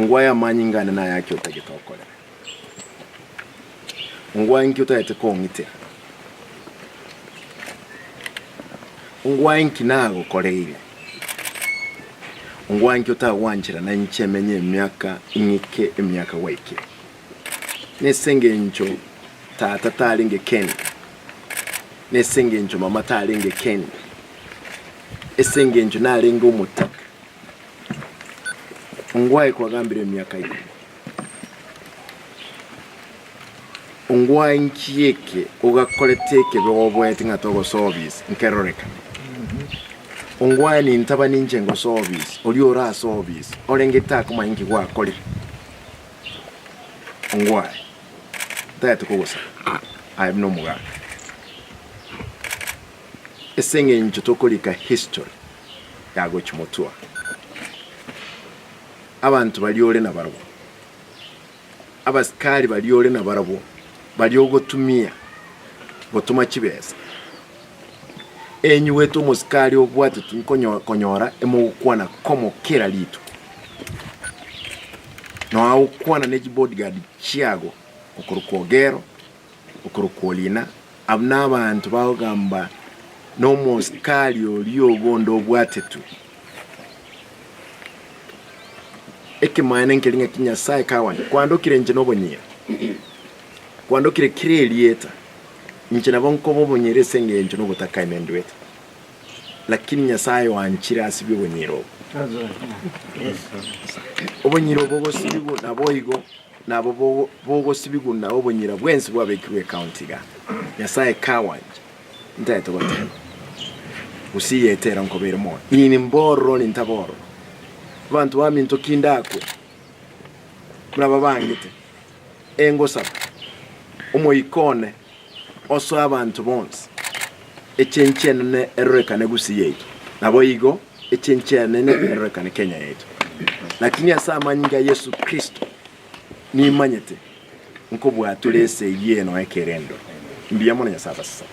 Ongwae amanyingana na yake utagitokora. Ongwae nkiuta yete kongite. Ongwae nkinago koreire. Ongwae nkiuta wanchira na nchemenye myaka ingike emyaka waike. Nesenge ncho tata talinge ken. Nesenge ncho mama talinge ken. Esenge ncho nalinge umutaka. Ongwae kwa gambire myaka iko. Ongwae nkieke ugakoleteke bwobwete ngatogo service nkeroreka. Ongwae ni ntaba ninje ngo service oli ora service olengeta kuma ingi kwa kole. Ongwae tayatu kugosa I have no muga. Esenge ncho tokolika history yago chimotua. Abantu baliole na barabo. Abasikali baliole na barabo. Baliogo tumia. Gotuma chibesa. Enyu wetu musikali obwate konyora emukwana komo kera litu. No aukwana neji bodyguard chiago okurukwogero okurukwolina abna abantu bagamba no musikali oliogondo obwate tu. Eke maana nkelinga kinya sai kawani kwando kire nje nobonyira kwando kire lieta nje nabonko bobonyire senge nje nobutaka imendweta lakini nyasaye wanchira asibi bonyiro obonyiro bogo sibigo naboyigo nabo bogo sibigo na obonyira bwensi bwabekirwe county ga nyasaye kawanje ndaito gotema usiyetera nkobere mo ini mboro ni ntaboro abantu baminto kindako muraba bangite engo saba umoyikone oso abantu bonse echenchene ne ereka negusi yetu nabo yigo echenchene ne ereka ne Kenya yetu lakini asama nyinga Yesu Kristo ni manyete nko bwatulese yeno ekerendo mbiyamo na nyasaba sasa